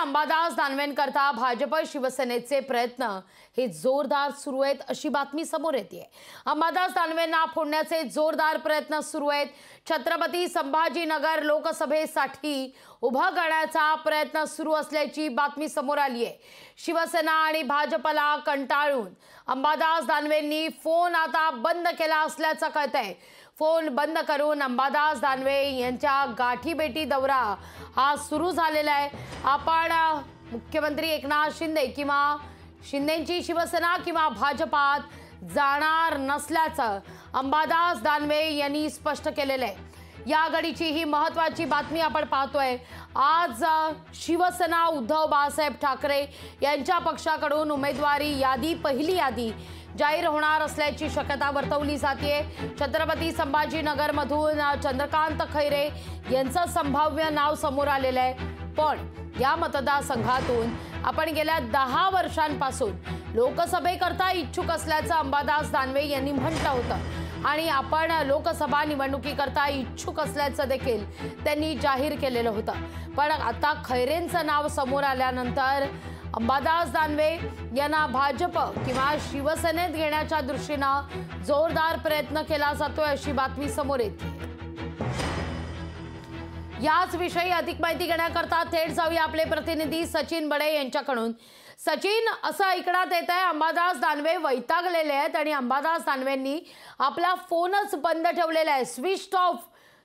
अंबादास दानवेंकरता भाजप शिवसेनेचे प्रयत्न हे जोरदार सुरू आहेत अशी बातमी समोर येते। अंबादास दानवेंना फोडण्याचे जोरदार प्रयत्न सुरू आहेत। छत्रपती संभाजीनगर लोकसभेसाठी उभा करण्याचा प्रयत्न सुरू असल्याची बातमी समोर आली आहे। शिवसेना आणि भाजपला कंटाळून अंबादास दानवेंनी फोन आता बंद केला असल्याचं कळतंय। फोन बंद करून अंबादास दानवे यांच्या गाठीभेटी दौरा हा सुरू झालेला आहे। आपण मुख्यमंत्री एकनाथ शिंदे किंवा शिंदेची शिवसेना किंवा भाजपात जाणार नसल्याचं अंबादास दानवे यांनी स्पष्ट केलेलं आहे। या घडीची ही महत्त्वाची बातमी आपण पाहतोय। आज शिवसेना उद्धव बाळासाहेब ठाकरे यांच्या पक्षाकडून उमेदवारी यादी पहिली यादी जाहीर होणार असल्याची शक्यता वर्तवली जाते। छत्रपती संभाजीनगरमधून चंद्रकांत खैरे यांचं संभाव्य नाव समोर आलेलं आहे। पण या मतदारसंघातून आपण गेल्या 10 वर्षांपासून लोकसभेकरता इच्छुक असल्याचं अंबादास दानवे यांनी म्हटलं होतं आणि आपण लोकसभा निवडणुकीकरता इच्छुक असल्याचं देखील त्यांनी जाहीर केलेलं होतं। पण आता खैरेंचं नाव समोर आल्यानंतर अंबादास दानवे यांना भाजप किंवा शिवसेनेत घेण्याच्या दृष्टीनं जोरदार प्रयत्न केला जातोय अशी बातमी समोर येते। याच विषयी अधिक माहिती घेण्याकरता थेट जाऊया आपले प्रतिनिधी सचिन बडे यांच्याकडून। सचिन, असं ऐकण्यात येत आहे अंबादास दानवे वैतागलेले आहेत आणि अंबादास दानवेंनी आपला फोनच बंद ठेवलेला आहे, स्विच ऑफ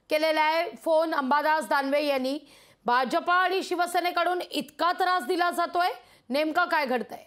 केलेला आहे फोन अंबादास दानवे यांनी। भाजप आणि शिवसेनेकडून इतका त्रास दिला जातोय, नेमकं काय घडतंय?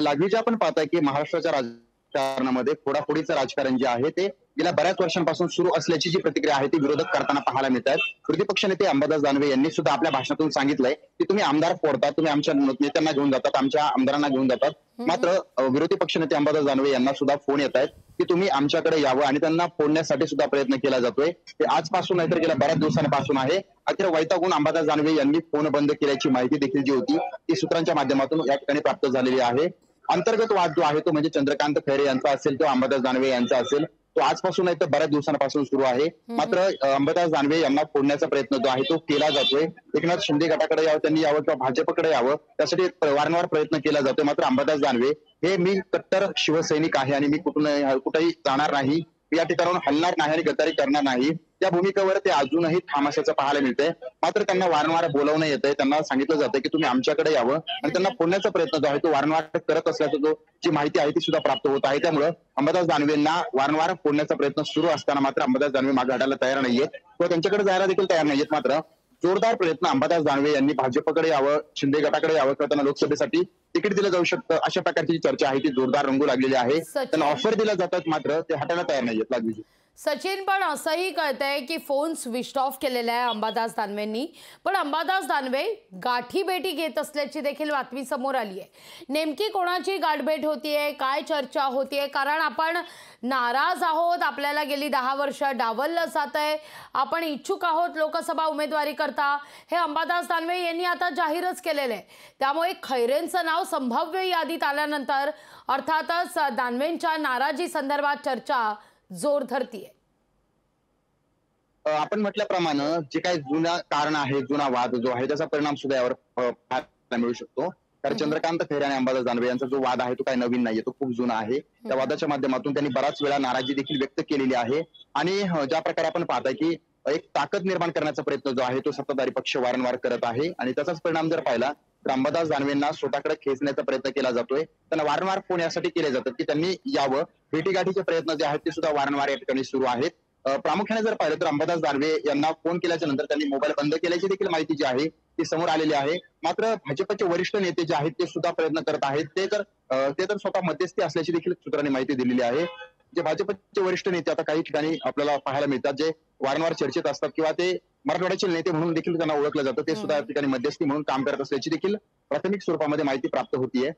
लागलीचे आपण पाहताय की महाराष्ट्राच्या राजकारणामध्ये फोडाफोडीचं राजकारण जे आहे ते गेल्या बऱ्याच वर्षांपासून सुरू असल्याची जी प्रतिक्रिया आहे ती विरोधक करताना पाहायला मिळत आहे। विरोधी पक्षनेते अंबादास दानवे यांनी सुद्धा आपल्या भाषणातून सांगितलंय की तुम्ही आमदार फोडता, तुम्ही आमच्या नेत्यांना घेऊन जातात, आमच्या आमदारांना घेऊन जातात। मात्र विरोधी पक्षनेते अंबादास दानवे यांना सुद्धा फोन येत आहेत की तुम्ही आमच्याकडे यावं आणि त्यांना फोडण्यासाठी सुद्धा प्रयत्न केला जातोय। ते आजपासून नाही तर गेल्या बऱ्याच दिवसांपासून आहे। अखेर वैतागून अंबादास दानवे यांनी फोन बंद केल्याची माहिती देखील जी होती ती सूत्रांच्या माध्यमातून या ठिकाणी प्राप्त झालेली आहे। अंतर्गत वाद जो आहे तो म्हणजे चंद्रकांत खैरे यांचा असेल तो अंबादास दानवे यांचा असेल तो आजपासून नाही तर बऱ्याच दिवसांपासून सुरू आहे। मात्र अंबादास दानवे यांना फोडण्याचा प्रयत्न जो आहे तो केला जातोय। एकनाथ शिंदे गटाकडे यावं, त्यांनी यावं किंवा भाजपकडे यावं त्यासाठी वारंवार प्रयत्न केला जातोय। मात्र अंबादास दानवे हे मी कट्टर शिवसैनिक आहे आणि मी कुठेही जाणार नाही, या ठिकाणाहून हलणार नाही आणि गद्दारी करणार नाही त्या भूमिकेवर ते अजूनही ठाम असल्याचं पाहायला मिळतंय। मात्र त्यांना वारंवार बोलवणं येतंय, त्यांना सांगितलं जातंय की तुम्ही आमच्याकडे यावं आणि त्यांना फोडण्याचा प्रयत्न जो आहे तो वारंवार करत असल्याचं जी माहिती आहे ती सुद्धा प्राप्त होत आहे। त्यामुळे अंबादास दानवेंना वारंवार फोडण्याचा प्रयत्न सुरू असताना मात्र अंबादास दानवे मागे हटायला तयार नाहीयेत किंवा त्यांच्याकडे जायला देखील तयार नाहीयेत। मात्र जोरदार प्रयत्न अंबादास दानवे यांनी भाजपकडे यावं, शिंदे गटाकडे यावं किंवा त्यांना लोकसभेसाठी तिकीट दिलं जाऊ शकतं अशा प्रकारची चर्चा आहे ती जोरदार रंगू लागलेली आहे। त्यांना ऑफर दिला जातात मात्र ते हटायला तयार नाहीयेत। लागली सचिन, पण असंही कळतंय की फोन स्विच ऑफ केलेला आहे अंबादास दानवेंनी, पण अंबादास दानवे गाठीभेटी घेत असल्याची देखील बातमी समोर आली आहे। नेमकी कोणाची गाठभेट होतीये, काय चर्चा होतीये? कारण आपण नाराज आहोत, आपल्याला गेली 10 वर्ष डावललं जातंय, आपण इच्छुक आहोत लोकसभा उमेदवारी करता, हे अंबादास दानवे यांनी आता जाहीरच केलेलं आहे। त्यामुळे खैरेंचं नाव संभाव्य यादीत आल्यानंतर अर्थातच दानवेंच्या नाराजी संदर्भात चर्चा जोर धरतीये। आपण म्हटल्याप्रमाणे जे काही जुना कारण आहे, जुना वाद जो आहे त्याचा परिणाम सुद्धा यावर पाहायला मिळू शकतो। कारण चंद्रकांत खैरे आणि अंबादास दानवे यांचा जो वाद आहे तो काही नवीन नाहीये, तो खूप जुना आहे। त्या वादाच्या माध्यमातून त्यांनी बराच वेळा नाराजी देखील व्यक्त केलेली आहे आणि ज्या प्रकारे आपण पाहताय की एक ताकद निर्माण करण्याचा प्रयत्न जो आहे तो सत्ताधारी पक्ष वारंवार करत आहे आणि त्याचाच परिणाम जर पाहिला तर अंबादास दानवेंना स्वतःकडे खेचण्याचा प्रयत्न केला जातोय। त्यांना वारंवार फोन यासाठी केले जातात की त्यांनी यावं, भेटीगाठीचे प्रयत्न जे आहेत ते सुद्धा वारंवार या ठिकाणी सुरू आहेत। प्रामुख्याने जर पाहिलं तर अंबादास दानवे यांना फोन केल्याच्या नंतर त्यांनी मोबाईल बंद केल्याची देखील माहिती जी आहे ती समोर आलेली आहे। मात्र भाजपचे वरिष्ठ नेते जे आहेत ते सुद्धा प्रयत्न करत आहेत, ते तर स्वतः मध्यस्थी असल्याची देखील सूत्रांनी माहिती दिलेली आहे। जे भाजपचे वरिष्ठ नेते आता काही ठिकाणी आपल्याला पाहायला मिळतात जे वारंवार चर्चेत असतात किंवा ते मराठवाड्याचे नेते म्हणून देखील त्यांना ओळखलं जातं, ते सुद्धा या ठिकाणी मध्यस्थी म्हणून काम करत असल्याची देखील प्राथमिक स्वरूपामध्ये माहिती प्राप्त होतीये।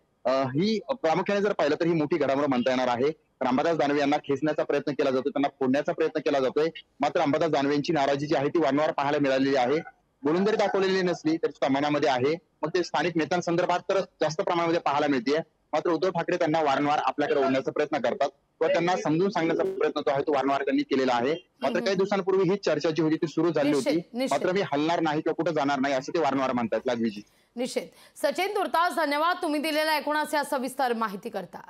ही प्रामुख्याने जर पाहिलं तर ही मोठी घडामोड म्हणता येणार आहे। अंबादास दानवे यांना खेचण्याचा प्रयत्न केला जातोय, त्यांना फोडण्याचा प्रयत्न केला जातोय। मात्र अंबादास दानवेंची नाराजी जी आहे ती वारंवार पाहायला मिळालेली आहे। बोलून जरी दाखवलेली नसली तरी सुद्धा मनामध्ये आहे। मग ते स्थानिक नेत्यांसंदर्भात तर जास्त प्रमाणामध्ये पाहायला मिळते। मात्र उद्धव ठाकरे त्यांना वारंवार आपल्याकडे ओढण्याचा प्रयत्न करतात व त्यांना समजून सांगण्याचा प्रयत्न जो आहे तो वारंवार त्यांनी केलेला आहे. मात्र काही दिवसांपूर्वी ही चर्चा जी होती ती सुरू झाली होती. निश्चित. मात्र मी हलणार नाही किंवा कुठे जाणार नाही असं ते वारंवार म्हणतात. लागवीजी निश्चित. सचिन तुर्तास, धन्यवाद तुम्ही दिलेल्या एकूणच या सविस्तर माहिती करता.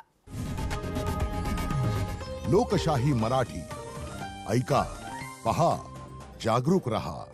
लोकशाही मराठी ऐका, पहा, जागरूक रहा.